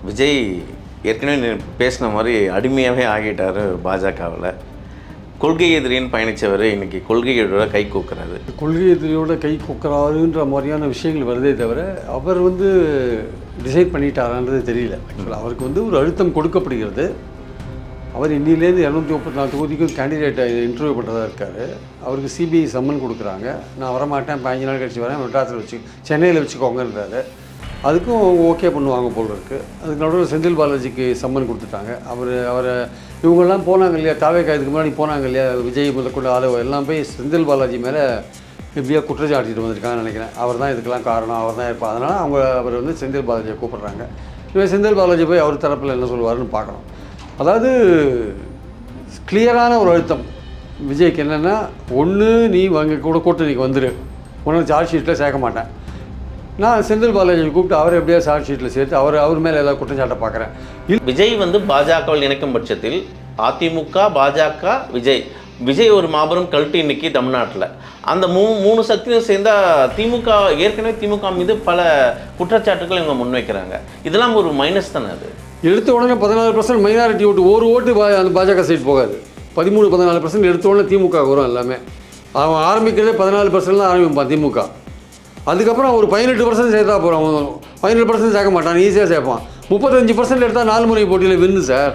விஜய் ஏற்கனவே பேசின மாதிரி அடிமையாகவே ஆகிட்டார் பாஜகவில். கொள்கை எதிரின்னு பயணித்தவர் இன்றைக்கி கொள்கையோட கை கூக்குறாரு. கொள்கை எதிரியோட கை கூக்குறாருன்ற மாதிரியான விஷயங்கள் வருதே தவிர அவர் டிசைட் பண்ணிட்டாரான்றது தெரியல. ஆக்சுவலாக அவருக்கு ஒரு அழுத்தம் கொடுக்கப்படுகிறது. அவர் இன்னிலேருந்து 234 தொகுதிக்கும் கேண்டிடேட் இன்டர்வியூ பண்ணுறதா இருக்கார். அவருக்கு சிபிஐ சம்மன் கொடுக்குறாங்க. நான் வரமாட்டேன், 15 நாள் கழிச்சு வரேன், மெட்ராஸில் சென்னையில் வச்சுக்கோங்கன்றாரு. அதுக்கும் ஓகே பண்ணுவாங்க போல் இருக்குது. அதுக்கு நடுவில் செந்தில் பாலாஜிக்கு சம்மன் கொடுத்துட்டாங்க. அவரை இவங்கெல்லாம் போனாங்க இல்லையா, தாவேக்கா இதுக்கு முன்னாடி போனாங்க இல்லையா, விஜய் முதற்கொண்டு ஆளவோ எல்லாம் போய் செந்தில் பாலாஜி மேலே எப்படியா குற்றச்சாட்டிட்டு வந்திருக்காங்கன்னு நினைக்கிறேன். அவர் தான் இதுக்கெல்லாம் காரணம், அவர் தான் இருப்பார். அதனால் அவர் செந்தில் பாலாஜியை கூப்பிட்றாங்க. இவன் செந்தில் பாலாஜி போய் அவர் தரப்பில் என்ன சொல்லுவாருன்னு பார்க்கணும். அதாவது கிளியரான ஒரு அழுத்தம் விஜய்க்கு என்னென்னா, ஒன்று நீ அங்கே கூட கூட்டணிக்கு வந்துரு, உனக்கு சார்ஜ் ஷீட்டில் சேர்க்க மாட்டேன். நான் செந்தில் பாலாஜி கூப்பிட்டு அவரை எப்படியா சார்ஜ் ஷீட்டில் சேர்த்து அவர் மேலே ஏதாவது குற்றச்சாட்டை பார்க்குறேன். விஜய் பாஜகவில் இணைக்கும் பட்சத்தில் அதிமுக, பாஜக, விஜய் ஒரு மாபெரும் கல்ட்டு இன்னைக்கு தமிழ்நாட்டில். அந்த மூணு சக்தியும் சேர்ந்தால் திமுக, ஏற்கனவே திமுக மீது பல குற்றச்சாட்டுகள் இவங்க முன்வைக்கிறாங்க. இதெல்லாம் ஒரு மைனஸ் தானே. அது எடுத்த உடனே 14% மைனாரிட்டி ஓட்டு அந்த பாஜக சைட் போகாது. 13-14% எடுத்த உடனே திமுக வரும். எல்லாமே அவன் ஆரம்பிக்கிறதே 14% தான் ஆரம்பிப்பான் திமுக. அதுக்கப்புறம் ஒரு 18% சேர்த்தா போகிறான். 18% சேர்க்க மாட்டான், ஈஸியாக சேர்ப்பான். 35% எடுத்தால் 4 முறை போட்டியில் வின்னு சார்.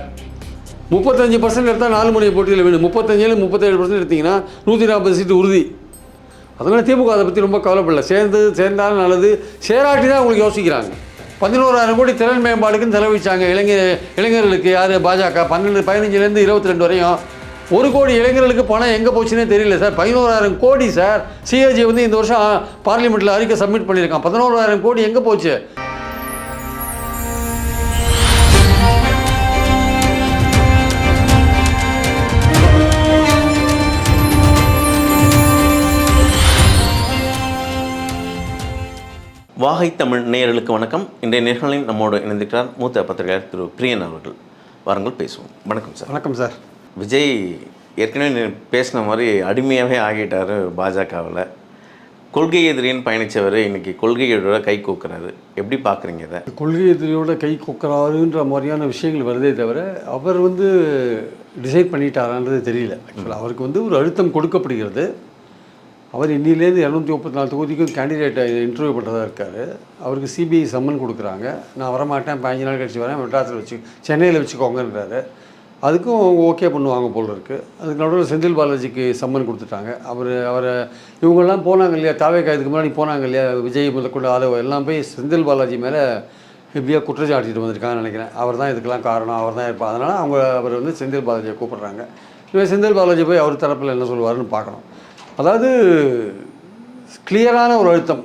35% எடுத்தால் 4 முறை போட்டியில் வின்னு. 37% எடுத்திங்கன்னா 140 சீட்டு உறுதி. அதனால் திமுக அதை பற்றி ரொம்ப கவலைப்படல. சேர்ந்தாலும் நல்லது, சேராட்டி தான் உங்களுக்கு யோசிக்கிறாங்க. 11,000 கோடி திறன் மேம்பாடுக்குன்னு செலவிச்சாங்க இளைஞர்களுக்கு. யார் பாஜக 15லேருந்து 22 வரையும் 1 கோடி இளைஞர்களுக்கு பணம் எங்கே போச்சுன்னே தெரியல சார். 11,000 கோடி சார். சிஏஜி இந்த வருஷம் பார்லிமெண்ட்டில் அறிக்கை சப்மிட் பண்ணியிருக்கான். 11,000 கோடி எங்கே போச்சு? வாகை தமிழ் நேயர்களுக்கு வணக்கம். இன்றைய நேர்களில் நம்மோடு இணைந்திருக்கிறார் மூத்த பத்திரிகையாளர் திரு பிரியன் அவர்கள். வாருங்கள் பேசுவோம். வணக்கம் சார். வணக்கம் சார். விஜய் ஏற்கனவே பேசின மாதிரி அடிமையாகவே ஆகிட்டார் பாஜகவில். கொள்கை எதிரின்னு பயணித்தவர் இன்றைக்கி கொள்கையோட கை கூக்குறாரு. எப்படி பார்க்குறீங்க இதை? கொள்கை எதிரியோட கை கூக்குறாருன்ற மாதிரியான விஷயங்கள் வருதே தவிர அவர் டிசைட் பண்ணிட்டாரான்றது தெரியல. ஆக்சுவலாக அவருக்கு ஒரு அழுத்தம் கொடுக்கப்படுகிறது. அவர் இன்னிலேருந்து 234 தொகுதிக்கும் கேண்டிடேட் இன்டர்வியூ பண்ணுறதா இருக்கார். அவருக்கு சிபிஐ சம்மன் கொடுக்குறாங்க. நான் வரமாட்டேன், 15 நாள் கழிச்சு வரேன், மெட்ராஸில் சென்னையில் வச்சுக்கோங்கன்றாரு. அதுக்கும் ஓகே பண்ணுவாங்க போல் இருக்குது. அதுக்கு நடுவில் செந்தில் பாலாஜிக்கு சம்மன் கொடுத்துட்டாங்க. அவரை இவங்கெல்லாம் போனாங்க இல்லையா, தாவேக்கா இதுக்கு முன்னாடி போனாங்க இல்லையா, விஜய் முதற்கொண்டு ஆளவோ எல்லாம் போய் செந்தில் பாலாஜி மேலே எப்படியா குற்றச்சாட்டிட்டு வந்திருக்காங்கன்னு நினைக்கிறேன். அவர் தான் இதுக்கெல்லாம் காரணம், அவர் தான் இருப்பார். அதனால் அவர் செந்தில் பாலாஜியை கூப்பிட்றாங்க. இவன் செந்தில் பாலாஜி போய் அவர் தரப்பில் என்ன சொல்லுவாருன்னு பார்க்கணும். அதாவது கிளியரான ஒரு அழுத்தம்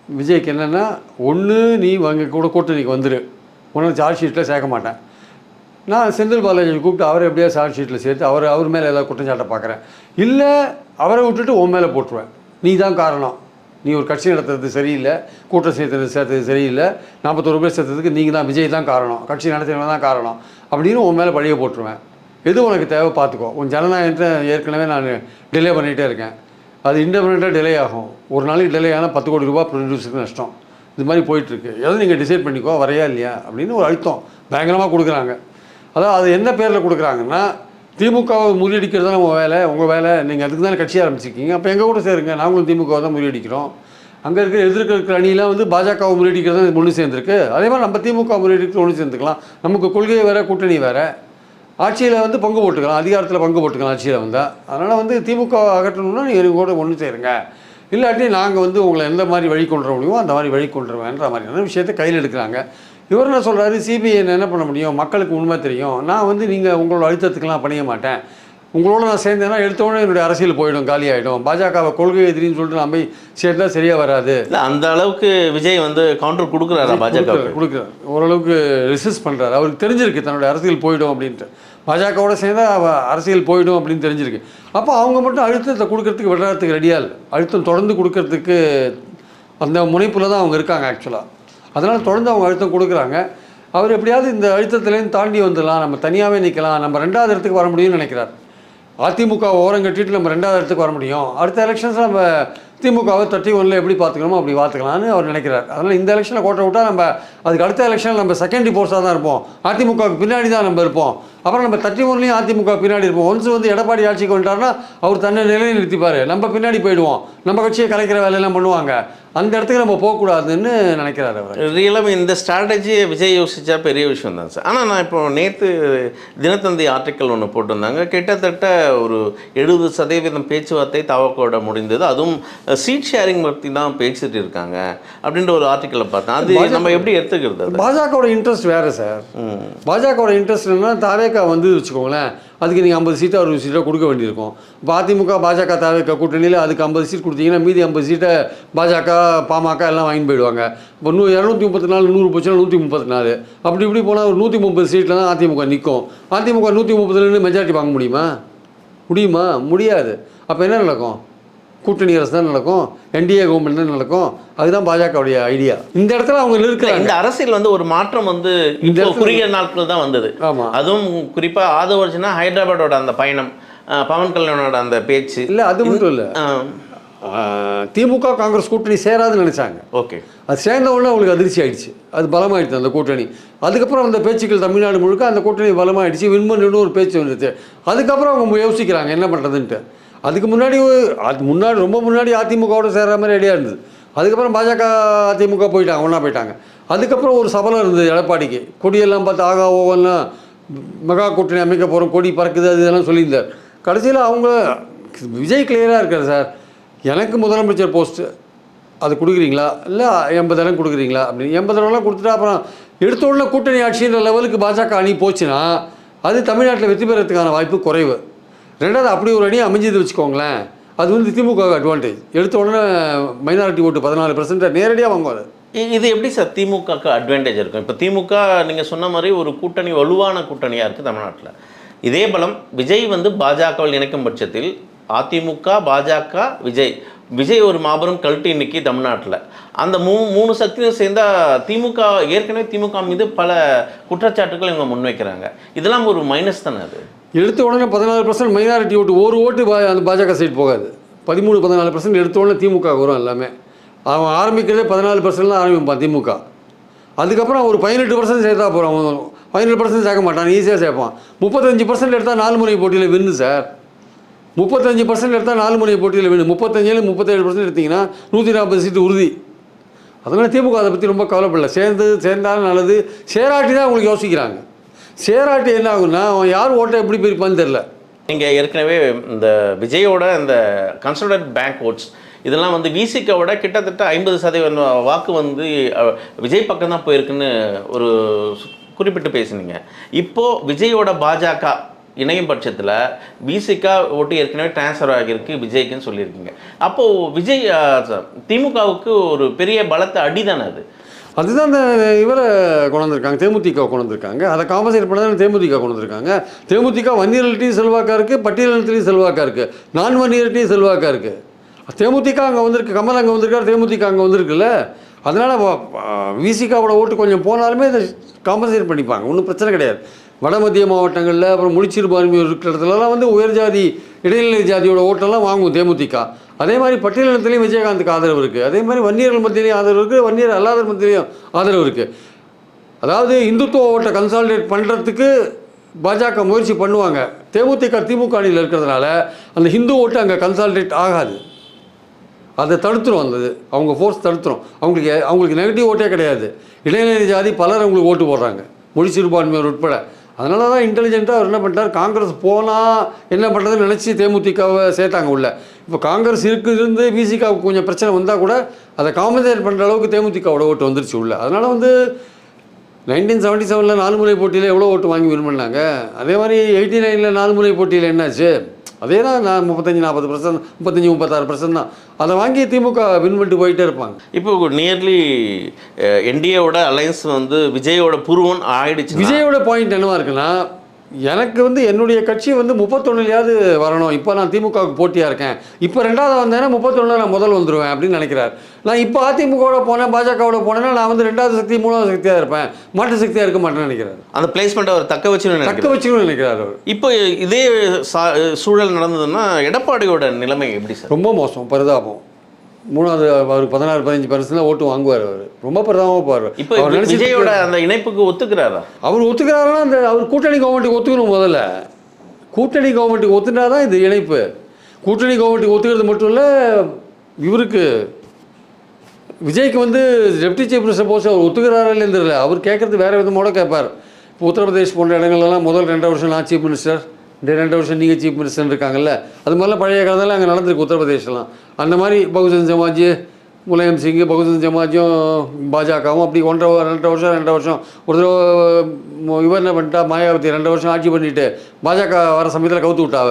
விஜய்க்கு என்னென்னா, ஒன்று நீ அங்கே கூட கூட்டணிக்கு வந்துரு, உனக்கு சார்ஜ் ஷீட்டில் சேர்க்க மாட்டேன். நான் செந்தில் பாலாஜி கூப்பிட்டு அவரை எப்படியா சார்ஜ் ஷீட்டில் சேர்த்து அவர் மேலே ஏதாவது குற்றச்சாட்டை பார்க்குறேன். இல்லை அவரை விட்டுட்டு உன் மேலே போட்டுருவேன். நீ தான் காரணம், நீ ஒரு கட்சி நடத்துறது சரியில்லை, கூட்டம் சேர்த்தது சரியில்லை, 41 பேர் சேர்த்ததுக்கு நீங்கள் தான், விஜய் தான் காரணம், கட்சி நடத்துறவங்க தான் காரணம் அப்படின்னு உன் மேலே பழிய போட்டுருவேன். எது உனக்கு தேவை பார்த்துக்கோ. உன் ஜனநாயகத்தை ஏற்கனவே நான் டிலே பண்ணிகிட்டே இருக்கேன். அது இன்டெஃபினட்டாக டிலே ஆகும். ஒரு நாளைக்கு டிலே ஆனால் 10 கோடி ரூபா ப்ரொடியூசருக்கு நஷ்டம். இது மாதிரி போயிட்டுருக்கு. எதாவது நீங்கள் டிசைட் பண்ணிக்கோ, வரையா இல்லையா அப்படின்னு ஒரு அழுத்தம் பயங்கரமாக கொடுக்குறாங்க. அதாவது அது என்ன பேரில் கொடுக்குறாங்கன்னா, திமுகவை முறியடிக்கிறது தான் உங்கள் வேலை, நீங்கள் அதுக்கு தானே கட்சி ஆரம்பிச்சிருக்கீங்க, அப்போ எங்கள் கூட சேருங்க, நாங்களும் திமுகவை தான் முறியடிக்கிறோம். அங்கே இருக்கிற அணியெலாம் அணிலாம் முறியடிக்கிறது தான் ஒன்று சேர்ந்துருக்கு. அதே மாதிரி நம்ம திமுக முறியடிக்கிறது ஒன்று சேர்ந்துக்கலாம். நமக்கு கொள்கை வேறு, கூட்டணி வேறு, ஆட்சியில் பங்கு போட்டுக்கலாம், அதிகாரத்தில் பங்கு போட்டுக்கலாம் ஆட்சியில் வந்தால். அதனால் திமுக அகற்றணும்னா நீங்கள் கூட ஒன்று சேருங்க, இல்லாட்டி நாங்கள் உங்களை எந்த மாதிரி வழி கொண்டு வர முடியுமோ அந்த மாதிரி வழி கொண்டு வருவேன்ற மாதிரியான விஷயத்தை கையில் எடுக்கிறாங்க. இவர் என்ன சொல்கிறாரு, சிபிஐ என்ன பண்ண முடியும், மக்களுக்கு உண்மை தெரியும், நான் நீங்கள் உங்களோட அழுத்தத்துக்கெல்லாம் பண்ணிய மாட்டேன், உங்களோட நான் சேர்ந்தேன்னா எடுத்தோடனே என்னுடைய அரசியல் போயிடும், காலியாகிடும், பாஜகவை கொள்கை எதிரின்னு சொல்லிட்டு நான் போய் சேர்ந்தால் சரியாக வராது. இல்லை அந்த அளவுக்கு விஜய் கவுண்டர் கொடுக்குறாரு, பாஜக கொடுக்குறாரு, ஓரளவுக்கு ரெசிஸ்ட் பண்ணுறாரு. அவருக்கு தெரிஞ்சிருக்கு தன்னுடைய அரசியல் போயிடும் அப்படின்ட்டு. பாஜகவோட சேர்ந்தால் அரசியல் போயிடும் அப்படின்னு தெரிஞ்சிருக்கு. அப்போ அவங்க மட்டும் அழுத்தத்தை கொடுக்கறதுக்கு விடுறதுக்கு ரெடியாக இல்லை. அழுத்தம் தொடர்ந்து கொடுக்கறதுக்கு அந்த முனைப்பில் தான் அவங்க இருக்காங்க ஆக்சுவலாக. அதனால் தொடர்ந்து அவங்க அழுத்தம் கொடுக்குறாங்க. அவர் எப்படியாவது இந்த அழுத்தத்துலேருந்து தாண்டி வந்துடலாம், நம்ம தனியாகவே நிற்கலாம், நம்ம 2வது இடத்துக்கு வர முடியும்னு நினைக்கிறார். அதிமுக ஓரம் கட்டிட்டு நம்ம 2வது இடத்துக்கு வர முடியும், அடுத்த எலெக்ஷன்ஸில் நம்ம திமுகவை 31 எப்படி பார்த்துக்கணுமோ அப்படி பார்த்துக்கலாம்னு அவர் நினைக்கிறார். அதனால் இந்த எலெக்ஷனில் கோட்டை விட்டால் நம்ம அதுக்கு அடுத்த எலெக்ஷனில் நம்ம செகண்டரி போர்ஸாக தான் இருப்போம், அதிமுகவுக்கு பின்னாடி தான் நம்ம இருப்போம். அப்புறம் நம்ம 31லையும் அதிமுக பின்னாடி இருப்போம். ஒன்ஸ் வந்து எடப்பாடி ஆட்சிக்கு வந்துட்டார்னா அவர் தன்னை நிலையை நிறுத்திப்பார், நம்ம பின்னாடி போயிடுவோம், நம்ம கட்சியை கலைக்கிற வேலையெல்லாம் பண்ணுவாங்க, அந்த இடத்துக்கு நம்ம போகக்கூடாதுன்னு நினைக்கிறாரு அவர். ரியலாக இந்த ஸ்ட்ராட்டஜியை விஜய் யோசிச்சா பெரிய விஷயம் தான் சார். ஆனால் நான் இப்போ நேற்று தினத்தந்தி ஆர்டிக்கல் ஒன்று போட்டிருந்தாங்க, கிட்டத்தட்ட ஒரு 70% பேச்சுவார்த்தை தவக்கோட முடிந்தது, அதுவும் சீட் ஷேரிங் பற்றி தான் பேசிட்டு இருக்காங்க அப்படின்ற ஒரு ஆர்டிக்கலை பார்த்தேன். அது நம்ம எப்படி எடுத்துக்கிறது? பாஜகவோட இன்ட்ரெஸ்ட் வேறு சார். பாஜகவோட இன்ட்ரெஸ்ட் என்னன்னா, தாவேக்கா வந்து வச்சுக்கோங்களேன், அதுக்கு நீங்கள் 50 சீட்டை 60 சீட்டாக கொடுக்க வேண்டியிருக்கும். இப்போ அதிமுக பாஜக தாவேக்கா கூட்டணியில் அதுக்கு 50 சீட் கொடுத்தீங்கன்னா மீதி 50 சீட்டை பாஜக பாமக எல்லாம் வாங்கி போயிடுவாங்க. இப்போ 234 100 போச்சுன்னா 134, அப்படி இப்படி போனால் ஒரு 130 சீட்டில் தான் அதிமுக நிற்கும். அதிமுக 130 மெஜாரிட்டி வாங்க முடியுமா? முடியாது. அப்போ என்ன நடக்கும்? கூட்டணி அரசு தான் நடக்கும், என்டிஏ கவர்மெண்ட் தான் நடக்கும். அதுதான் பாஜகவுடைய ஐடியா. இந்த இடத்துல அவங்க இருக்கிறாங்க. இந்த அரசியல் வந்து ஒரு மாற்றம் வந்து இந்த குறுகிய நாட்கள் தான் வந்தது. ஆமாம், அதுவும் குறிப்பாக ஆதவர்ஜுனா ஹைதராபாடோட அந்த பயணம், பவன் கல்யாணோட அந்த பேச்சு, இல்லை அது மட்டும் இல்லை, திமுக காங்கிரஸ் கூட்டணி சேராதுன்னு நினச்சாங்க. ஓகே, அது சேர்ந்த உடனே அவங்களுக்கு அதிர்ச்சி ஆயிடுச்சு, அது பலமாயிடுச்சு அந்த கூட்டணி. அதுக்கப்புறம் அந்த பேச்சுக்கள் தமிழ்நாடு முழுக்க அந்த கூட்டணி பலமாயிடுச்சு, விண்மன்னு ஒரு பேச்சு வந்துச்சு. அதுக்கப்புறம் அவங்க யோசிக்கிறாங்க என்ன பண்ணுறதுன்ட்டு. அதுக்கு முன்னாடி ரொம்ப முன்னாடி அதிமுகவோட சேர்ற மாதிரி ஐடியா இருந்தது. அதுக்கப்புறம் பாஜக அதிமுக போயிட்டாங்க, ஒன்றா போயிட்டாங்க. அதுக்கப்புறம் ஒரு சபலம் இருந்தது எடப்பாடிக்கு, கொடியெல்லாம் பார்த்து ஆகா ஓவன்னா மெகா கூட்டணி அமைக்க போகிறோம், கொடி பறக்குது அது இதெல்லாம் சொல்லியிருந்தார். கடைசியில் அவங்க விஜய் கிளியராக இருக்கார் சார், எனக்கு முதலமைச்சர் போஸ்ட்டு அது கொடுக்குறீங்களா, இல்லை 80 இடம் கொடுக்குறீங்களா அப்படின்னு. 80 இடம்லாம் கொடுத்துட்டா அப்புறம் எடுத்த உடனே கூட்டணி ஆட்சின்ற லெவலுக்கு பாஜக அணி போச்சுன்னா அது தமிழ்நாட்டில் வெற்றி பெறத்துக்கான வாய்ப்பு குறைவு. ரெண்டாவது அப்படி ஒரு அணி அமைஞ்சது வச்சுக்கோங்களேன், அது வந்து திமுக அட்வான்டேஜ். எடுத்த உடனே மைனாரிட்டி ஓட்டு 14% நேரடியாக வாங்குவார். இது எப்படி சார் திமுகக்கு அட்வான்டேஜ் இருக்கும்? இப்போ திமுக நீங்கள் சொன்ன மாதிரி ஒரு கூட்டணி வலுவான கூட்டணியாக இருக்குது தமிழ்நாட்டில். இதே பலம் விஜய் வந்து பாஜகவில் இணைக்கும் பட்சத்தில் அதிமுக பாஜக விஜய் ஒரு மாபெரும் கல்ட்டி இன்னைக்கு தமிழ்நாட்டில். அந்த மூணு சக்தியும் சேர்ந்தால் திமுக ஏற்கனவே திமுக மீது பல குற்றச்சாட்டுகள் இவங்க முன்வைக்கிறாங்க. இதெல்லாம் ஒரு மைனஸ் தானே. அது எடுத்த உடனே 14% மைனாரிட்டி ஓட்டு, ஒரு ஓட்டு அந்த பாஜக சைடு போகாது. 13-14% எடுத்த உடனே திமுக வரும். எல்லாமே அவன் ஆரம்பிக்கிறதே 14% தான் ஆரம்பிப்பான் திமுக. அதுக்கப்புறம் ஒரு 18% சேர்த்தா போகிறான். 18% சேர்க்க மாட்டான், ஈஸியாக சேர்ப்பான். 35% எடுத்தால் 4 முறை போட்டியில் வின்னு சார். 35% எடுத்தால் 4 முறை போட்டியில் வின்னு. 35-37% எடுத்திங்கன்னா 140 சீட்டு உறுதி. அதனால் திமுக அதை பற்றி ரொம்ப கவலைப்படல. சேர்ந்தாலும் நல்லது, சேராட்டி தான் அவங்களுக்கு யோசிக்கிறாங்க. சேராட்டி என்ன ஆகுன்னா அவன் யார் ஓட்டை எப்படி பிரிப்பான்னு தெரில. நீங்கள் ஏற்கனவே இந்த விஜயோட இந்த கன்சல்டன்ட் பேங்க் ஓட்ஸ் இதெல்லாம் வந்து விசிகோட கிட்டத்தட்ட 50% வாக்கு வந்து விஜய் பக்கம் தான் போயிருக்குன்னு ஒரு குறிப்பிட்டு பேசுனீங்க. இப்போது விஜயோட பாஜக இணையும் பட்சத்தில் விசிகா ஓட்டு ஏற்கனவே டிரான்ஸ்ஃபர் ஆகியிருக்கு விஜய்க்குன்னு சொல்லியிருக்கீங்க. அப்போது விஜய் திமுகவுக்கு ஒரு பெரிய பலத்தை அடி தானே அது. அதுதான் இந்த இவரை கொண்டு வந்திருக்காங்க, தேமுதிக கொண்டு வந்திருக்காங்க. அதை காம்பன்சேட் பண்ண தான் தேமுதிக கொண்டு வந்திருக்காங்க. தேமுதிக வன்னியர்கள்ட்டையும் செல்வாக்காக இருக்குது, பட்டியலினத்துலேயும் செல்வாக்காக இருக்குது, நான் வன்னியர்கிட்டையும் செல்வாக்காக இருக்குது. தேமுதிக அங்கே வந்திருக்கு, கமல் அங்கே வந்திருக்காரு, தேமுதிக அங்கே வந்திருக்குல்ல. அதனால் விசிகாவோட ஓட்டு கொஞ்சம் போனாலுமே இதை காம்பன்சேட் பண்ணிப்பாங்க, ஒன்றும் பிரச்சனை கிடையாது. வட மத்திய மாவட்டங்களில் அப்புறம் முடிச்சிறுபான்மை இருக்கிற இடத்துலலாம் வந்து உயர் ஜாதி இடைநிலை ஜாதியோட ஓட்டெல்லாம் வாங்கும் தேமுதிக. அதே மாதிரி பட்டியலினத்துலேயும் விஜயகாந்துக்கு ஆதரவு இருக்குது, அதே மாதிரி வன்னியர்கள் மத்தியிலையும் ஆதரவு இருக்குது, வன்னியர் அல்லாதர் மத்தியிலையும் ஆதரவு இருக்குது. அதாவது இந்துத்துவ ஓட்டை கன்சாலிடேட் பண்ணுறதுக்கு பாஜக முயற்சி பண்ணுவாங்க. தேமுதிக திமுக அணியில் இருக்கிறதுனால அந்த ஹிந்து ஓட்டு அங்கே கன்சாலிடேட் ஆகாது, அதை தடுத்துரும். அந்த அவங்க ஃபோர்ஸ் தடுத்துரும். அவங்களுக்கு நெகட்டிவ் ஓட்டே கிடையாது. இடைநிலை ஜாதி பலர் அவங்களுக்கு ஓட்டு போடுறாங்க, மொழி சிறுபான்மையோர் உட்பட. அதனால தான் இன்டெலிஜென்ட்டாக அவர் என்ன பண்ணிட்டார், காங்கிரஸ் போனால் என்ன பண்ணுறதுன்னு நினச்சி தேமுதிகவை சேர்த்தாங்க உள்ள. இப்போ காங்கிரஸ் இருந்து விசிகாவுக்கு கொஞ்சம் பிரச்சனை வந்தால் கூட அதை காம்பன்சேட் பண்ணுற அளவுக்கு தேமுதிகவோட ஓட்டு வந்துருச்சு உள்ள. அதனால் வந்து 1977 4 முறை போட்டியில் எவ்வளோ ஓட்டு வாங்கி வின் பண்ணாங்க. அதே மாதிரி 89 4 முறை போட்டியில் என்னாச்சு, அதே தான் 35-40%, 35-36% தான். அதை வாங்கி திமுக வின் பண்ணிட்டு போயிட்டே இருப்பாங்க. இப்போ நியர்லி என்டிஏவோட அலையன்ஸ் வந்து விஜயோட பூர்வம் ஆயிடுச்சு. விஜயோட பாயிண்ட் என்னவா இருக்குன்னா, எனக்கு வந்து என்னுடைய கட்சி வந்து 31லையாவது வரணும். இப்போ நான் திமுகவுக்கு போட்டியாக இருக்கேன், இப்போ 2வது வந்தேன்னா 31 நான் முதல் வந்துடுவேன் அப்படின்னு நினைக்கிறார். நான் இப்போ அதிமுகவோட போனேன், பாஜகவோட போனேன்னா நான் வந்து 2வது சக்தி 3வது சக்தியாக இருப்பேன், மாற்று சக்தியாக இருக்க மாட்டேன்னு நினைக்கிறார். அந்த பிளேஸ்மெண்ட் அவர் தக்க வச்சுக்கணும்னு நினைக்கிறார் அவர். இப்போ இதே சூழல் நடந்ததுன்னா எடப்பாடியோட நிலைமை எப்படி சார்? ரொம்ப மோசம், பரிதாபம். மூணாவது அவர் 16-15% ஓட்டு வாங்குவார். அவர் ரொம்ப பிரதானமாக போவார். இப்போ விஜயோட அந்த இணைப்புக்கு ஒத்துக்கிறாரா? அவர் ஒத்துக்கிறாருன்னா அந்த அவர் கூட்டணி கவர்மெண்ட்டுக்கு ஒத்துக்கணும். முதல்ல கூட்டணி கவர்மெண்ட்டுக்கு ஒத்துட்டா தான் இது இணைப்பு. கூட்டணி கவர்மெண்ட்டுக்கு ஒத்துக்கிறது மட்டும் இல்லை, இவருக்கு விஜய்க்கு வந்து டெப்டி சீஃப் மினிஸ்டர் போஸ்ட் அவர் ஒத்துக்கிறாரா இல்லைன்னு தெரியல. அவர் கேட்குறது வேறு விதமோட கேட்பார். இப்போ உத்தரப்பிரதேஷ் போன்ற இடங்கள்லாம் முதல் 2 வருஷம் நான் சீஃப் மினிஸ்டர், இந்த 2 வருஷம் நீங்கள் சீஃப் மினிஸ்டர் இருக்காங்கல்ல, அது மாதிரிலாம் பழைய காலத்தில் அங்கே நடந்திருக்கு உத்தரப்பிரதேஷ்லாம். அந்த மாதிரி பகுஜன் சமாஜ், முலாயம் சிங், பகுஜன் சமாஜும் பாஜகவும் அப்படி 2 வருஷம் ஒரு தடவை இவர் என்ன பண்ணிட்டா, மாயாவதி 2 வருஷம் ஆட்சி பண்ணிவிட்டு பாஜக வர சமயத்தில் கவுத்து விட்டாவ.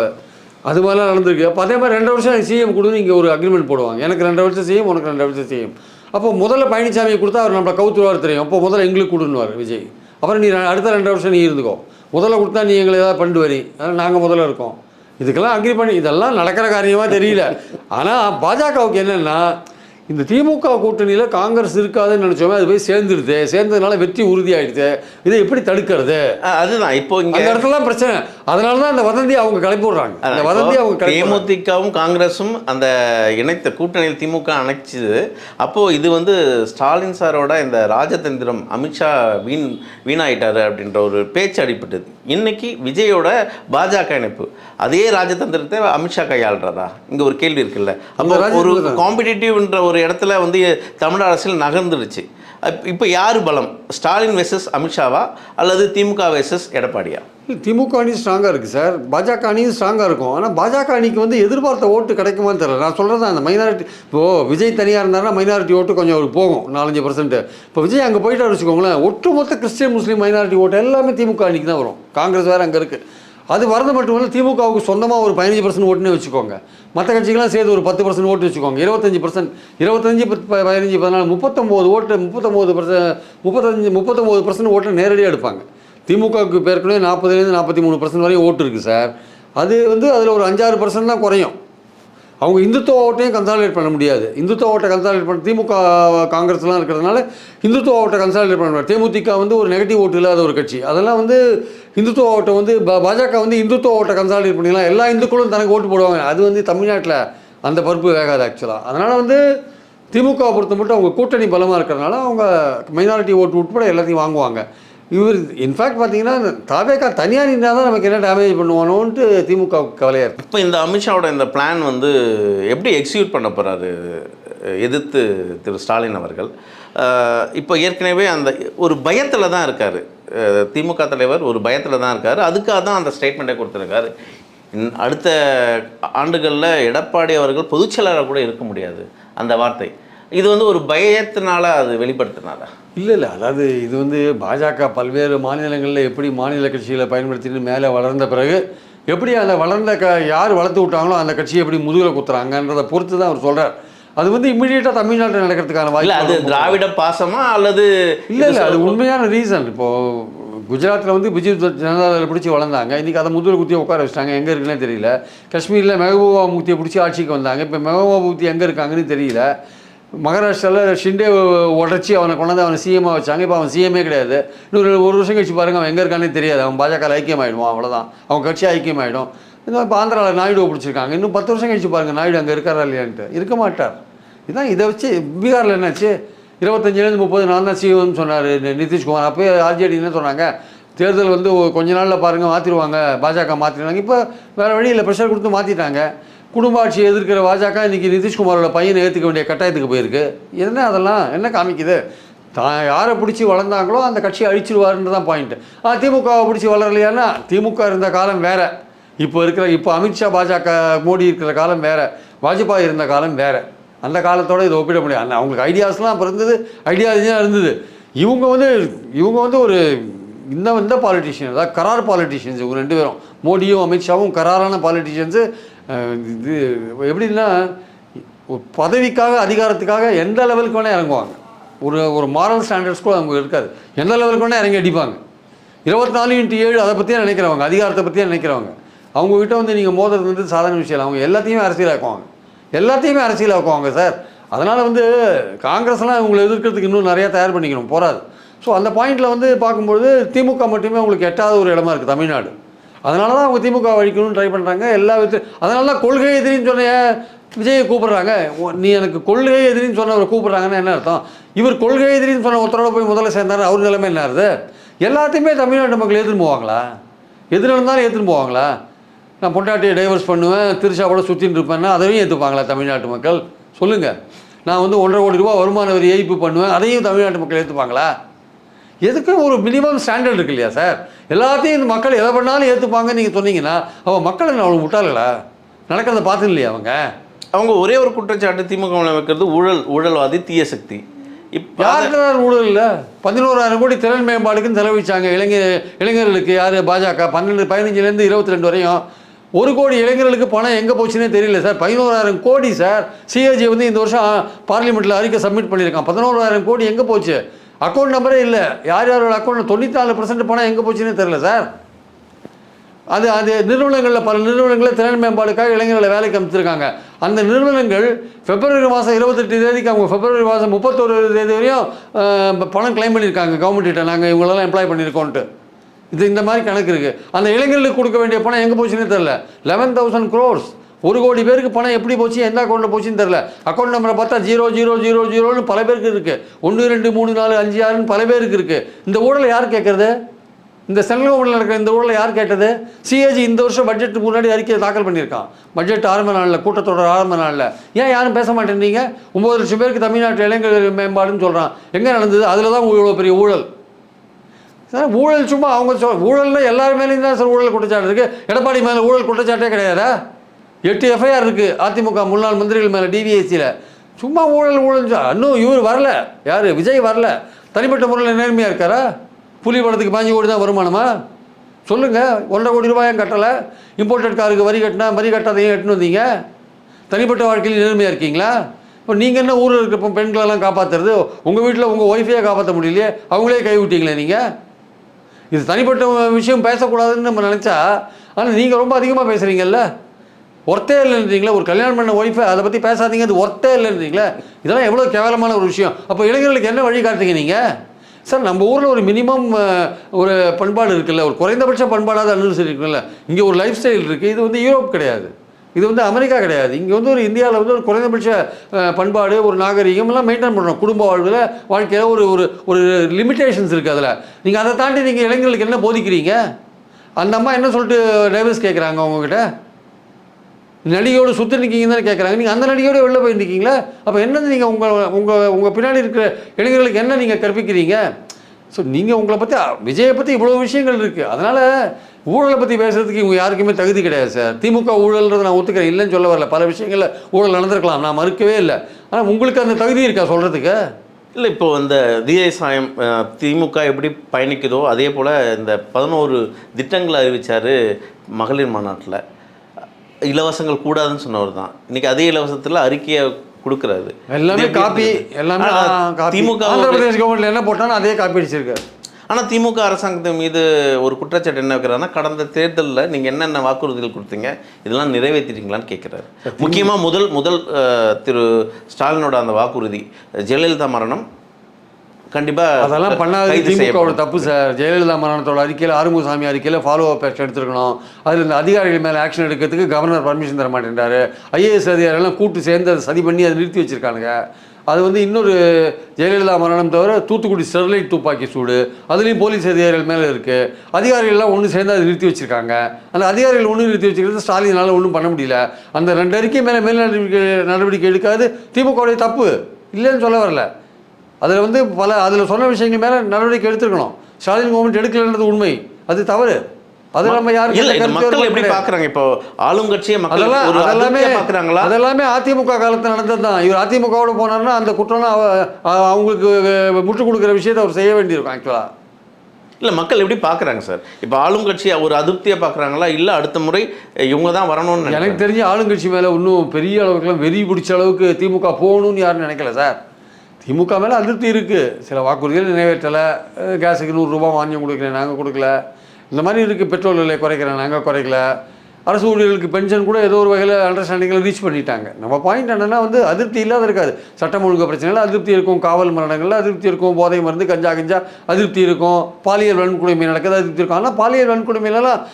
அது மாதிரிலாம் நடந்திருக்கு. அப்போ அதே மாதிரி 2 வருஷம் சிஎம் கொடுத்து இங்கே ஒரு அக்ரிமெண்ட் போடுவாங்க. எனக்கு 2 வருஷம் சிஎம், உனக்கு 2 வருஷம் சிஎம். அப்போ முதல்ல பழனிசாமியை கொடுத்தா அவர் நம்மளை கவுத்துவார் தெரியும். அப்போ முதல்ல எங்களுக்கு கொடுன்னுவார் விஜய். அப்புறம் நீ அடுத்த 2 வருஷம் நீ இருந்துக்கோ, முதல்ல கொடுத்தா நீ எங்களை ஏதாவது பண்ணிட்டு வரி, அதனால் நாங்கள் முதல்ல இருக்கோம். இதுக்கெல்லாம் அக்ரி பண்ணி இதெல்லாம் நடக்கிற காரியமாக தெரியல. ஆனால் பாஜகவுக்கு என்னென்னா, இந்த திமுக கூட்டணியில் காங்கிரஸ் இருக்காதுன்னு நினச்சோமே, அது போய் சேர்ந்ததுனால வெற்றி உறுதியாகிடுது. இதை எப்படி தடுக்கிறது? அதுதான் இப்போ இங்கே அந்த இடத்துல பிரச்சனை. அதனால தான் அந்த வதந்தி அவங்க கிளப்பி விடுறாங்க. அந்த வதந்தி அவங்க தேமுதிகவும் காங்கிரஸும் அந்த இணைத்த கூட்டணியில் திமுக அணைச்சிது. அப்போது இது வந்து ஸ்டாலின் சாரோட இந்த ராஜதந்திரம், அமித்ஷா வீணாயிட்டாரு அப்படின்ற ஒரு பேச்சு அடிப்பட்டது. இன்னைக்கு விஜயோட பாஜக இணைப்பு, அதே ராஜதந்திரத்தை அமித்ஷா கையாளுறாரா? இங்கே ஒரு கேள்வி இருக்குல்ல. அப்போ ஒரு காம்படிட்டிவ்ன்ற ஒரு இடத்துல வந்து தமிழ் அரசியல் நகர்ந்துடுச்சு. இப்போ யார் பலம், ஸ்டாலின் வெர்சஸ் அமித்ஷாவா அல்லது திமுக வெர்சஸ் எடப்பாடியா? திமுக அணி ஸ்ட்ராங்காக இருக்குது சார், பாஜக அணியும் ஸ்ட்ராங்காக இருக்கும். ஆனால் பாஜக அணிக்கு வந்து எதிர்பார்த்த ஓட்டு கிடைக்குமான்னு தெரியல. நான் சொல்கிறது அந்த மைனாரிட்டி, இப்போது விஜய் தனியாக இருந்தாருன்னா மைனாரிட்டி ஓட்டு கொஞ்சம் அவருக்கு போகும் 4-5%. இப்போ விஜய் அங்கே போயிட்டு வச்சுக்கோங்களேன், ஒட்டுமொத்த கிறிஸ்டியன் முஸ்லீம் மைனாரிட்டி ஓட்டு எல்லாமே திமுக அணிக்கு தான் வரும். காங்கிரஸ் வேறு அங்கே இருக்குது. அது வரது மட்டும் இல்லை, திமுகவுக்கு சொந்தமாக ஒரு 15% ஓட்டுன்னு வச்சுக்கோங்க. மற்ற கட்சிகள்லாம் சேர்த்து ஒரு 10% ஓட்டு வச்சுக்கோங்க. 25%, 25, 15, 14, 39 ஓட்டு, 39% ஓட்டு நேரடியாக எடுப்பாங்க. திமுகவுக்கு ஏற்கனவே 40-43% வரையும் ஓட்டு இருக்குது சார். அது வந்து அதில் ஒரு 5-6% தான் குறையும். அவங்க இந்துத்துவ ஓட்டையும் கன்சாலிடேட் பண்ண முடியாது. இந்துத்துவ ஓட்டை கன்சாலிடேட் பண்ண திமுக காங்கிரஸ்லாம் இருக்கிறதுனால இந்துத்துவ ஓட்டை கன்சாலிடேட் பண்ண முடியாது. தேமுதிக வந்து ஒரு நெகட்டிவ் ஓட்டு இல்லாத ஒரு கட்சி. அதெல்லாம் வந்து இந்துத்துவ ஓட்டை வந்து பாஜக வந்து இந்துத்துவ ஓட்டை கன்சாலிடேட் பண்ணிக்கலாம். எல்லா இந்துக்களும் தனக்கு ஓட்டு போடுவாங்க. அது வந்து தமிழ்நாட்டில் அந்த பருப்பு வேகாது ஆக்சுவலாக. அதனால் வந்து திமுக பொறுத்த மட்டும் அவங்க கூட்டணி பலமாக இருக்கிறதுனால அவங்க மைனாரிட்டி ஓட்டு உட்பட எல்லாத்தையும் வாங்குவாங்க. இவர் இன்ஃபேக்ட் பார்த்தீங்கன்னா தாவேக்கா தனியாக நின்றால் தான் நமக்கு என்ன டேமேஜ் பண்ணுவானோன்ட்டு திமுக கவலையாக இருக்குது. இப்போ இந்த அமித்ஷாவோட இந்த பிளான் வந்து எப்படி எக்ஸிக்யூட் பண்ண போகிறாரு எதிர்த்து திரு ஸ்டாலின் அவர்கள்? இப்போ ஏற்கனவே அந்த ஒரு பயத்தில் தான் இருக்கார் திமுக தலைவர், ஒரு பயத்தில் தான் இருக்கார். அதுக்காக தான் அந்த ஸ்டேட்மெண்ட்டை கொடுத்துருக்காரு. அடுத்த ஆண்டுகளில் எடப்பாடி அவர்கள் பொதுச்செயலாளராக கூட இருக்க முடியாது அந்த வார்த்தை. இது வந்து ஒரு பயத்தினால அது வெளிப்படுத்தினாரா? இல்லை, அதாவது இது வந்து பாஜக பல்வேறு மாநிலங்களில் எப்படி மாநில கட்சிகளை பயன்படுத்திட்டு மேலே வளர்ந்த பிறகு எப்படி அந்த வளர்ந்த யார் வளர்த்து விட்டாங்களோ அந்த கட்சியை எப்படி முதுகில் குத்துறாங்கன்றதை பொறுத்து தான் அவர் சொல்கிறார். அது வந்து இம்மிடியேட்டாக தமிழ்நாட்டில் நடக்கிறதுக்கான வாய்ப்பு. அது திராவிட பாசமா அல்லது இல்லை, அது உண்மையான ரீசன். இப்போது குஜராத்தில் வந்து பிஜு ஜனதாதளை பிடிச்சி வளர்ந்தாங்க. இன்றைக்கி அதை முதுகில் குத்தியை உட்கார வச்சுட்டாங்க. எங்கே இருக்குன்னே தெரியல. காஷ்மீரில் மெஹபூபா முஃப்தியை பிடிச்சி ஆட்சிக்கு வந்தாங்க. இப்போ மெஹபூபா முஃப்தி எங்கே இருக்காங்கன்னு தெரியல. மகாராஷ்டிராவில் ஷிண்டே உடச்சி அவனை கொண்டாந்து அவனை சிஎம்மாக வச்சாங்க. இப்போ அவன் சிஎம்மே கிடையாது. இன்னொரு 1 வருஷம் கழிச்சு பாருங்கள், அவன் எங்கே இருக்கானே தெரியாது. அவன் பாஜக ஐக்கியமாயிடுவான், அவ்வளோதான். அவன் கட்சி ஐக்கியமாயிடும். இன்னும் இப்போ ஆந்திராவில் நாயுடுவை பிடிச்சிருக்காங்க. இன்னும் 10 வருஷம் கழிச்சு பாருங்கள் நாயுடு அங்கே இருக்காரா இல்லையான்ட்டு. இருக்க மாட்டார். இதுதான் இதை வச்சு பீகாரில் என்னாச்சு, 25-30 நான் தான் சிஎம்னு சொன்னார் நிதிஷ்குமார். அப்போயே ஆர்ஜேடி என்ன சொன்னாங்க, தேர்தல் வந்து கொஞ்ச நாளில் பாருங்கள் மாற்றிடுவாங்க, பாஜக மாற்றிடுவாங்க. இப்போ வேறு வழியில் ப்ரெஷர் கொடுத்து மாற்றிட்டாங்க. குடும்ப ஆட்சியை எதிர்க்கிற பாஜக இன்றைக்கி நிதிஷ்குமாரோட பையனை ஏற்றுக்க வேண்டிய கட்டாயத்துக்கு போயிருக்கு. என்ன அதெல்லாம் என்ன காமிக்குது? தான் யாரை பிடிச்சி வளர்ந்தாங்களோ அந்த கட்சியை அழிச்சிடுவாருன்னு தான் பாயிண்ட்டு. திமுகவை பிடிச்சி வளரலையானா, திமுக இருந்த காலம் வேறு, இப்போ அமித்ஷா பாஜக மோடி இருக்கிற காலம் வேறு, வாஜ்பாய் இருந்த காலம் வேறு. அந்த காலத்தோடு இதை ஒப்பிட முடியாது. அவங்களுக்கு ஐடியாஸ்லாம் அப்போ இருந்தது, ஐடியாலஜியாக இருந்தது. இவங்க வந்து ஒரு இந்த பாலிட்டிஷியன், அதாவது கரார் பாலிட்டிஷியன்ஸ். இவங்க 2 பேரும், மோடியும் அமித்ஷாவும் கராரான பாலிட்டிஷியன்ஸு. இது எப்படின்னா பதவிக்காக அதிகாரத்துக்காக எந்த லெவலுக்கு வேணால் இறங்குவாங்க. ஒரு மாரல் ஸ்டாண்டர்ட்ஸ் கூட அவங்க இருக்காது. எந்த லெவலுக்கு வேணால் இறங்கி அடிப்பாங்க. 24/7 அதை பற்றியே நினைக்கிறவங்க, அதிகாரத்தை பற்றியே நினைக்கிறவங்க. அவங்ககிட்ட வந்து நீங்கள் மோதுறது வந்து சாதாரண விஷயம். அவங்க எல்லாத்தையுமே அரசியலாக்குவாங்க சார். அதனால் வந்து காங்கிரஸ்லாம் இவங்களை எதிர்க்கிறதுக்கு இன்னும் நிறையா தயார் பண்ணிக்கணும், போகாது. ஸோ அந்த பாயிண்டில் வந்து பார்க்கும்பொழுது திமுக மட்டுமே அவங்களுக்கு எட்டாவது ஒரு இடமா இருக்குது தமிழ்நாடு. அதனால தான் அவங்க திமுக அழிக்கணும்னு ட்ரை பண்ணுறாங்க எல்லா விதத்தையும். அதனால தான் கொள்கை எதிரின்னு சொன்ன விஜயை கூப்பிடுறாங்க. நீ எனக்கு கொள்கை எதிரின்னு சொன்னவரை கூப்பிடுறாங்கன்னா என்ன அர்த்தம்? இவர் கொள்கை எதிரின்னு சொன்ன ஒருத்தரோட போய் முதல்ல சேர்ந்தாரு, அவர் நிலைமை என்ன ஆகுது? எல்லாத்தையுமே தமிழ்நாட்டு மக்கள் ஏற்றுன்னு போவாங்களா? எது நடந்தாலும் ஏற்றுன்னு போவாங்களா? நான் பொண்டாட்டியை டைவர்ஸ் பண்ணுவேன், திருச்சாவோட சுற்றின்னு இருப்பேன்னா அதையும் ஏற்றுப்பாங்களா தமிழ்நாட்டு மக்கள்? சொல்லுங்கள். நான் வந்து 1.5 கோடி ரூபா வருமான வரி ஏய்ப்பு பண்ணுவேன், அதையும் தமிழ்நாட்டு மக்கள் ஏற்றுப்பாங்களா? எதுக்கு ஒரு மினிமம் ஸ்டாண்டர்ட் இருக்கு இல்லையா சார்? எல்லாத்தையும் இந்த மக்கள் எதை பண்ணாலும் ஏற்றுப்பாங்கன்னு நீங்கள் சொன்னீங்கன்னா அவன் மக்கள் என்ன அவ்வளோ முட்டாளா? நடக்கிறத பார்த்து இல்லையா அவங்க ஒரே ஒரு குற்றச்சாட்டு திமுக வைக்கிறது ஊழல்வாதி, தீய சக்தி. இப்போ யாருக்கு ஊழல் இல்லை? 11,000 கோடி திறன் மேம்பாடுக்குன்னு செலவழிச்சாங்க இளைஞர்களுக்கு. யார்? பாஜக. 15லேருந்து 22 வரையும் 1 கோடி இளைஞர்களுக்கு பணம் எங்கே போச்சுன்னே தெரியல சார். 11,000 கோடி சார். சிஏஜி வந்து இந்த வருஷம் பார்லிமெண்ட்டில் அறிக்கை சப்மிட் பண்ணியிருக்கான். 11,000 கோடி எங்கே போச்சு? அக்கௌண்ட் நம்பரே இல்லை. யார் யாரோட அக்கௌண்ட்டில் 94% பணம் எங்கே போச்சுன்னே தெரியல சார். அது நிறுவனங்களில் பல நிறுவனங்களில் திறன் மேம்பாடுக்காக இளைஞர்களை வேலைக்கு அமைச்சிருக்காங்க. அந்த நிறுவனங்கள் பிப்ரவரி மாதம் 28 தேதிக்கு அவங்க பிப்ரவரி மாதம் 31 தேதி வரையும் பணம் கிளைம் பண்ணியிருக்காங்க கவர்மெண்ட்டிட்ட. நாங்கள் இவங்களெல்லாம் எம்ப்ளாய் பண்ணியிருக்கோன்ட்டு. இந்த மாதிரி கணக்கு இருக்குது. அந்த இளைஞர்களுக்கு கொடுக்க வேண்டிய பணம் எங்கே போச்சுன்னே தெரில. 11,000 crores. 1 கோடி பேருக்கு பணம் எப்படி போச்சு, எந்த அக்கௌண்ட்டில் போச்சுன்னு தெரில. அக்கௌண்ட் நம்பரை பார்த்தா 0000ன்னு பல பேருக்கு இருக்குது. 1 2 3 4 5 6ன்னு பல பேருக்கு இருக்குது. இந்த ஊழலை யார் கேட்குறது? இந்த சென்ட்ரல் கவர்மெண்ட்டில் இருக்கிற இந்த ஊழலை யார் கேட்டது? சிஏஜி இந்த வருஷம் பட்ஜெட்டுக்கு முன்னாடி அறிக்கையை தாக்கல் பண்ணியிருக்கான். பட்ஜெட் ஆரம்ப நாளில், கூட்டத்தொடர் ஆரம்ப நாளில். ஏன் யாரும் பேச மாட்டேன்றீங்க? 9 லட்சம் பேருக்கு தமிழ்நாட்டு இளைஞர்கள் மேம்பாடுன்னு சொல்கிறான். எங்கே நடந்தது? அதில் தான் இவ்வளோ பெரிய ஊழல் சார். ஊழல் சும்மா அவங்க ஊழல்னா எல்லார் மேலேயும் தான் சார் ஊழல் குற்றச்சாட்டு இருக்குது. எடப்பாடி மேலே ஊழல் குற்றச்சாட்டே கிடையாதா? 8 எஃப்ஐஆர் இருக்குது அதிமுக முன்னாள் மந்திரிகள் மேலே டிவிஎஸ்சியில். சும்மா ஊழல் இன்னும் இவர் வரல. யார்? விஜய் வரல. தனிப்பட்ட முறையில் நேர்மையாக இருக்காரா? புலி படத்துக்கு 5 கோடி தான் வருமானமா? சொல்லுங்கள். 1.5 கோடி ரூபாயும் கட்டலை. இம்போர்ட்டட் காருக்கு வரி கட்டாதையும் எட்டுன்னு வந்தீங்க. தனிப்பட்ட வாழ்க்கையில் நேர்மையாக இருக்கீங்களா? இப்போ நீங்கள் என்ன ஊரில் இருக்கிற பெண்களெல்லாம் காப்பாற்றுறது? உங்கள் வீட்டில் உங்கள் ஒய்ஃபையே காப்பாற்ற முடியலையே, அவங்களே கைவிட்டீங்களே நீங்கள். இது தனிப்பட்ட விஷயம் பேசக்கூடாதுன்னு நம்ம நினச்சா, ஆனால் நீங்கள் ரொம்ப அதிகமாக பேசுகிறீங்கல்ல. ஒர்த்தே இல்லைன்றீங்களா? ஒரு கல்யாணம் பண்ண ஒய்ஃபை அதை பற்றி பேசாதீங்க, அது ஒர்த்தே இல்லைன்றீங்களா? இதெல்லாம் எவ்வளோ கேவலமான ஒரு விஷயம். அப்போ இளைஞர்களுக்கு என்ன வழி காட்டுறீங்க நீங்கள் சார்? நம்ம ஊரில் ஒரு மினிமம் ஒரு பண்பாடு இருக்குல்ல, ஒரு குறைந்தபட்ச பண்பாடாக அனுசரிக்கணும்ல. இங்கே ஒரு லைஃப் ஸ்டைல் இருக்குது. இது வந்து யூரோப் கிடையாது, இது வந்து அமெரிக்கா கிடையாது. இங்கே வந்து ஒரு இந்தியாவில் வந்து ஒரு குறைந்தபட்ச பண்பாடு, ஒரு நாகரிகம்லாம் மெயின்டைன் பண்ணுறோம். குடும்ப வாழ்க்கையில் ஒரு ஒரு ஒரு லிமிட்டேஷன்ஸ் இருக்குது. அதில் நீங்கள் அதை தாண்டி நீங்கள் இளைஞர்களுக்கு என்ன போதிக்கிறீங்க? அந்த அம்மா என்ன சொல்லிட்டு டைவர்ஸ் கேட்குறாங்க உங்ககிட்ட? நடிகையோடு சுற்றி நிற்கிங்கன்னு தானே கேட்குறாங்க. நீங்கள் அந்த நடிகையோடு வெளில போய் நிற்கிங்களா? அப்போ என்னது நீங்கள் உங்கள் பின்னாடி இருக்கிற இளைஞர்களுக்கு என்ன நீங்கள் கற்பிக்கிறீங்க? ஸோ நீங்கள் உங்களை பற்றி, விஜயை பற்றி இவ்வளோ விஷயங்கள் இருக்குது. அதனால் ஊழலை பற்றி பேசுகிறதுக்கு இவங்க யாருக்குமே தகுதி கிடையாது சார். திமுக ஊழல்ன்றதை நான் ஒத்துக்கிறேன், இல்லைன்னு சொல்ல வரல. பல விஷயங்களில் ஊழல் நடந்திருக்கலாம், நான் மறுக்கவே இல்லை. ஆனால் உங்களுக்கு அந்த தகுதி இருக்கா சொல்கிறதுக்கு? இல்லை, இப்போ இந்த தியை சாயம் திமுக எப்படி பயணிக்குதோ அதே போல் இந்த 11 திட்டங்களை அறிவித்தார் மகளிர் மாநாட்டில். இலவசங்கள் கூடாதுன்னு சொன்னவர் தான் இன்றைக்கி அதே இலவசத்தில் அறிக்கையை கொடுக்குறாரு. எல்லாமே காப்பி. எல்லாமே திமுக ஆந்திர பிரதேஷ் கவர்மெண்ட்டில் என்ன போட்டாலும் அதே காப்பி அடிச்சிருக்காரு. ஆனால் திமுக அரசாங்கத்தின் மீது ஒரு குற்றச்சாட்டு என்ன வைக்கிறாருன்னா, கடந்த தேர்தலில் நீங்கள் என்னென்ன வாக்குறுதிகள் கொடுத்தீங்க, இதெல்லாம் நிறைவேற்றிட்டீங்களான்னு கேட்குறாரு. முக்கியமாக முதல் திரு ஸ்டாலினோட அந்த வாக்குறுதி, ஜெயலலிதா மரணம் கண்டிப்பாக அதெல்லாம் பண்ணாத திமுகவோட தப்பு சார். ஜெயலலிதா மரணத்தோட அறிக்கையில், ஆறுமுகசாமி அறிக்கையில் ஃபாலோ அப் ஆக்ஷன் எடுத்துருக்கணும். அதில் இந்த அதிகாரிகள் மேலே ஆக்ஷன் எடுக்கிறதுக்கு கவர்னர் பர்மிஷன் தர மாட்டேன்றாரு. ஐஏஎஸ் அதிகாரிகள்லாம் கூட்டு சேர்ந்து அதை சதி பண்ணி அதை நிறுத்தி வச்சுருக்கானுங்க. அது வந்து இன்னொரு ஜெயலலிதா மரணம் தவிர தூத்துக்குடி ஸ்டெர்லைட் துப்பாக்கி சூடு, அதுலேயும் போலீஸ் அதிகாரிகள் மேலே இருக்குது. அதிகாரிகள்லாம் ஒன்று சேர்ந்து அதை நிறுத்தி வச்சுருக்காங்க. அந்த அதிகாரிகள் ஒன்று நிறுத்தி வச்சுக்கிறது ஸ்டாலினால் ஒன்றும் பண்ண முடியல. அந்த 2 அறிக்கை மேலே மேல் நடவடிக்கை எடுக்காது திமுகவுடைய தப்பு இல்லைன்னு சொல்ல வரல. அதில் வந்து அதில் சொன்ன விஷயங்கள் மேலே நடவடிக்கை எடுத்துருக்கணும். ஸ்டாலின் கவர்மெண்ட் எடுக்கலைன்றது உண்மை, அது தவறு. அது நம்ம யாரும் மக்கள் எப்படி பார்க்குறாங்க? இப்போ ஆளுங்கட்சியை மக்கள் அதெல்லாமே பார்க்குறாங்களா? அதெல்லாமே அதிமுக காலத்தில் நடந்தது தான். இவர் அதிமுகவோட போனார்னா அந்த குற்றம்லாம் அவங்களுக்கு முற்றுக் கொடுக்குற விஷயத்தை அவர் செய்ய வேண்டியிருக்கும் ஆக்சுவலாக. இல்லை, மக்கள் எப்படி பார்க்குறாங்க சார்? இப்போ ஆளுங்கட்சியை ஒரு அதிருப்தியாக பார்க்குறாங்களா, இல்லை அடுத்த முறை இவங்க தான் வரணும்னு? எனக்கு தெரிஞ்சு ஆளுங்கட்சி மேலே இன்னும் பெரிய அளவுக்குலாம் வெறி பிடிச்ச அளவுக்கு திமுக போகணும்னு யாரும் நினைக்கல சார். திமுக மேலே அதிருப்தி இருக்குது. சில வாக்குறுதிகள் நிறைவேற்றலை. கேஸுக்கு 100 ரூபா மானியம் கொடுக்குறேன், நாங்கள் கொடுக்கல. இந்த மாதிரி இருக்குது. பெட்ரோல் விலை குறைக்கிறேன், நாங்கள் குறைக்கல. அரசு ஊழியர்களுக்கு பென்ஷன் கூட ஏதோ ஒரு வகையில் அண்டர்ஸ்டாண்டிங்கில் ரீச் பண்ணிட்டாங்க. நம்ம பாயிண்ட் என்னென்னா வந்து அதிருப்தி இல்லாத இருக்காது. சட்டம் ஒழுங்கு பிரச்சனைகள் அதிருப்தி இருக்கும், காவல் மரணங்களில் அதிருப்தி இருக்கும், போதை மருந்து கஞ்சா அதிருப்தி இருக்கும், பாலியல் வன்கொடுமை நடக்குது அதிருப்தி இருக்கும். ஆனால் பாலியல் வன்கொடுமையிலலாம்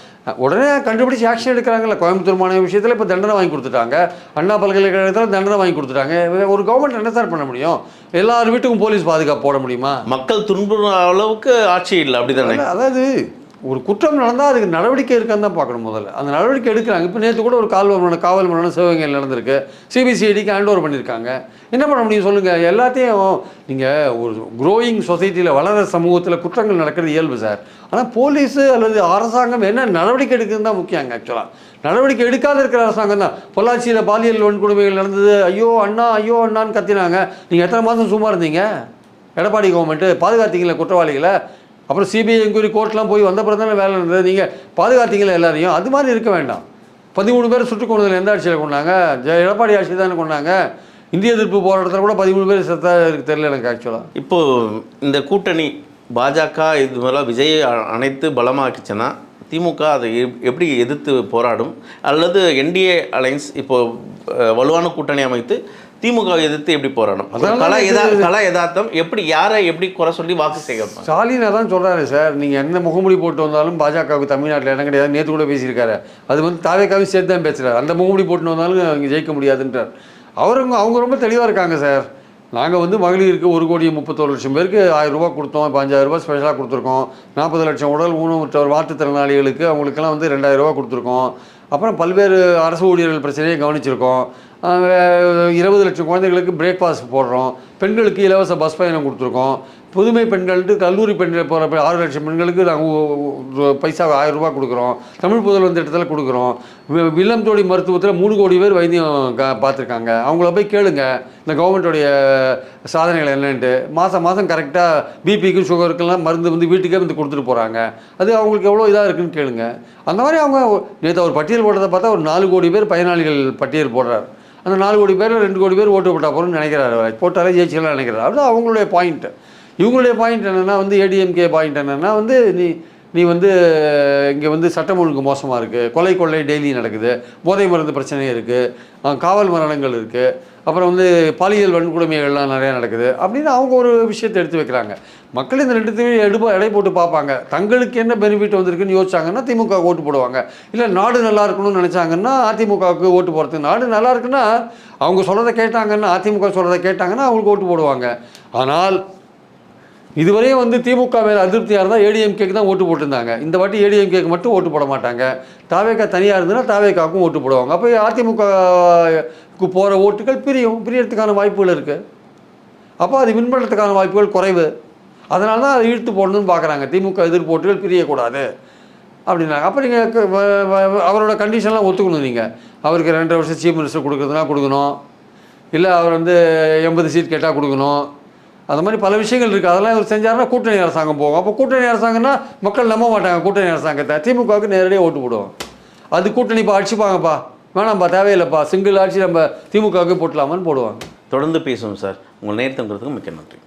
உடனே கண்டுபிடிச்சி ஆக்ஷன் எடுக்கிறாங்கல்ல. கோயம்புத்தூர் மாணவ விஷயத்தில் இப்போ தண்டனை வாங்கி கொடுத்துட்டாங்க, அண்ணா பல்கலைக்கழகத்தில் தண்டனை வாங்கி கொடுத்துட்டாங்க. ஒரு கவர்மெண்ட் என்ன சார் பண்ண முடியும்? எல்லார் வீட்டுக்கும் போலீஸ் பாதுகாப்பு போட முடியுமா? மக்கள் துன்புற அளவுக்கு ஆட்சி இல்லை, அப்படிதானே? அதாவது ஒரு குற்றம் நடந்தால் அதுக்கு நடவடிக்கை இருக்கான்னு தான் பார்க்கணும் முதல்ல. அந்த நடவடிக்கை எடுக்கிறாங்க. இப்போ நேற்று கூட ஒரு காவல் மரணம் சிவகங்கையில் நடந்திருக்கு. சிபிசிஐடிக்கு ஹேண்ட் ஓவர் பண்ணியிருக்காங்க. என்ன பண்ண முடியும் சொல்லுங்கள்? எல்லாத்தையும் நீங்கள் ஒரு க்ரோயிங் சொசைட்டியில் வளர சமூகத்தில் குற்றங்கள் நடக்கிறது இயல்பு சார். ஆனால் போலீஸு அல்லது அரசாங்கம் என்ன நடவடிக்கை எடுக்குதுன்னு தான் முக்கியங்க. ஆக்சுவலாக நடவடிக்கை எடுக்காத இருக்கிற அரசாங்கம் தான். பொள்ளாச்சியில் பாலியல் வன்கொடுமைகள் நடந்தது, ஐயோ அண்ணான்னு கத்தினாங்க. நீங்கள் எத்தனை மாதம் சும்மா இருந்தீங்க? எடப்பாடி கவர்மெண்ட்டு பாதுகாத்தீங்களா குற்றவாளிகளை? அப்புறம் சிபிஐ என்கொயரி கோர்ட்லாம் போய் வந்த பிறகு தானே வேலை இருந்தது. நீங்கள் பாதுகாத்தீங்களா எல்லாரையும்? அது மாதிரி இருக்க வேண்டாம். 13 பேர் சுட்டுக் கொண்டதில் எந்த ஆட்சியில் கொண்டாங்க? எடப்பாடி ஆட்சி தானே கொண்டாங்க. இந்திய எதிர்ப்பு போராட்டத்தில் கூட 13 பேர் செத்தா இருக்கு, தெரியல எனக்கு ஆக்சுவலாக. இப்போது இந்த கூட்டணி பாஜக இது மாதிரிலாம் விஜயை அனைத்து பலமாக்கிச்சுன்னா திமுக அதை எப்படி எதிர்த்து போராடும்? அல்லது என்டிஏ அலைன்ஸ் இப்போது வலுவான கூட்டணி அமைத்து திமுக எதிர்த்து எப்படி போராடும்? கலா யதார்த்தம் எப்படி, யாரை எப்படி குறை சொல்லி வாக்கு சேகரிப்பாங்க? ஸ்டாலின் அதான் சொல்கிறாரு சார். நீங்கள் என்ன முகமூடி போட்டு வந்தாலும் பாஜகவுக்கு தமிழ்நாட்டில் இடம் கிடையாது. நேற்று கூட பேசியிருக்காரு. அது வந்து தாவேக்காவும் சேர்த்து தான் பேசுகிறார். அந்த முகமூடி போட்டு வந்தாலும் இங்கே ஜெயிக்க முடியாதுன்றார். அவங்க ரொம்ப தெளிவாக இருக்காங்க சார். நாங்கள் வந்து மகளிருக்கு 1,31,00,000 பேருக்கு 1000 ரூபா கொடுத்தோம். இப்போ 5000 ரூபா ஸ்பெஷலாக கொடுத்துருக்கோம். 40 லட்சம் உடல் ஊனமுற்றோர் மாற்றுத்திறனாளிகளுக்கு அவங்களுக்கெல்லாம் வந்து 2000 ரூபா கொடுத்துருக்கோம். அப்புறம் பல்வேறு அரசு ஊழியர்கள் பிரச்சனையை கவனிச்சிருக்கோம். 20 லட்சம் குழந்தைகளுக்கு பிரேக்ஃபாஸ்ட் போடுறோம். பெண்களுக்கு இலவச பஸ் பயணம் கொடுத்துருக்கோம். புதுமை பெண்கள்ட்டு கல்லூரி பெண்கள் போகிற 6 லட்சம் பெண்களுக்கு நாங்கள் பைசா 1000 ரூபா கொடுக்குறோம். தமிழ் புதல்வன் திட்டத்தில் கொடுக்குறோம். வில்லம் தோடி மருத்துவத்தில் 3 கோடி பேர் வைத்தியம் பார்த்துருக்காங்க. அவங்கள போய் கேளுங்க இந்த கவர்மெண்ட்டோடைய சாதனைகள் என்னன்ட்டு. மாதம் கரெக்டாக பிபிக்கு சுகருக்கெல்லாம் மருந்து வந்து வீட்டுக்கே வந்து கொடுத்துட்டு போகிறாங்க. அது அவங்களுக்கு எவ்வளோ இதாக இருக்குதுன்னு கேளுங்க. அந்த மாதிரி அவங்க நேற்று ஒரு பட்டியல் போட்டதை பார்த்தா ஒரு 4 கோடி பேர் பயனாளிகள் பட்டியல் போடுறாரு. அந்த 4 கோடி பேர் 2 கோடி பேர் ஓட்டு போட்டால் போகிறோம்னு நினைக்கிறாரு. போட்டாலே ஜெயிச்சிக்கலாம் நினைக்கிறாரு. அதுதான் அவங்களுடைய பாயிண்ட்டு. இவங்களுடைய பாயிண்ட் என்னென்னா வந்து ஏடிஎம்கே பாயிண்ட் என்னென்னா வந்து நீ வந்து இங்கே வந்து சட்டம் ஒழுங்கு மோசமாக இருக்குது, கொள்ளை டெய்லி நடக்குது, போதை மருந்து பிரச்சனை இருக்குது, காவல் மரணங்கள் இருக்குது, அப்புறம் வந்து பாலியல் வன்கொடுமைகள்லாம் நிறையா நடக்குது அப்படின்னு அவங்க ஒரு விஷயத்தை எடுத்து வைக்கிறாங்க. மக்கள் இந்த ரெண்டுத்தையும் எடை போட்டு பார்ப்பாங்க. தங்களுக்கு என்ன பெனிஃபிட் வந்திருக்குன்னு யோசிச்சாங்கன்னா திமுக ஓட்டு போடுவாங்க. இல்லை நாடு நல்லா இருக்கணும்னு நினச்சாங்கன்னா அதிமுகவுக்கு ஓட்டு போடுறதுக்கு. நாடு நல்லா இருக்குன்னா அவங்க சொல்கிறத கேட்டாங்கன்னா, அதிமுக சொல்கிறத கேட்டாங்கன்னா அவங்களுக்கு ஓட்டு போடுவாங்க. ஆனால் இதுவரையும் வந்து திமுக மேலே அதிருப்தியாக இருந்தால் ஏடிஎம்கேக்கு தான் ஓட்டு போட்டிருந்தாங்க. இந்த வாட்டி ஏடிஎம்கேக்கு மட்டும் ஓட்டு போட மாட்டாங்க. தாவேக்கா தனியாக இருந்ததுன்னா தாவேக்காவுக்கும் ஓட்டு போடுவாங்க. அப்போ அதிமுகவுக்கு போகிற ஓட்டுகள் பிரியறதுக்கான வாய்ப்புகள் இருக்குது. அப்போ அது வின் பண்ணுறதுக்கான வாய்ப்புகள் குறைவு. அதனால தான் அதை இழுத்து போடணும்னு பார்க்குறாங்க. திமுக எதிர்ப்பு ஓட்டுகள் பிரியக்கூடாது அப்படின்னாங்க. அப்போ நீங்கள் அவரோட கண்டிஷன்லாம் ஒத்துக்கணும். நீங்கள் அவருக்கு 2 வருஷம் சீஃப் மினிஸ்டர் கொடுக்குறதுனா கொடுக்கணும், இல்லை அவர் வந்து 80 சீட் கேட்டால் கொடுக்கணும். அது மாதிரி பல விஷயங்கள் இருக்குது. அதெல்லாம் இவர் செஞ்சாருன்னா கூட்டணி அரசாங்கம் போகும். அப்போ கூட்டணி அரசாங்கம்னா மக்கள் நம்ப மாட்டாங்க கூட்டணி அரசாங்கத்தை. திமுகவுக்கு நேரடியாக ஓட்டு போடுவோம். அது கூட்டணி இப்போ அடிச்சுப்பாங்கப்பா, வேணாம்ப்பா, தேவையில்லைப்பா, சிங்கிள் ஆட்சி நம்ம திமுகவுக்கு போட்டலாமான்னு போடுவாங்க. தொடர்ந்து பேசுவோம் சார். உங்கள் நேரத்துங்கிறதுக்கு மிக்க நன்றி.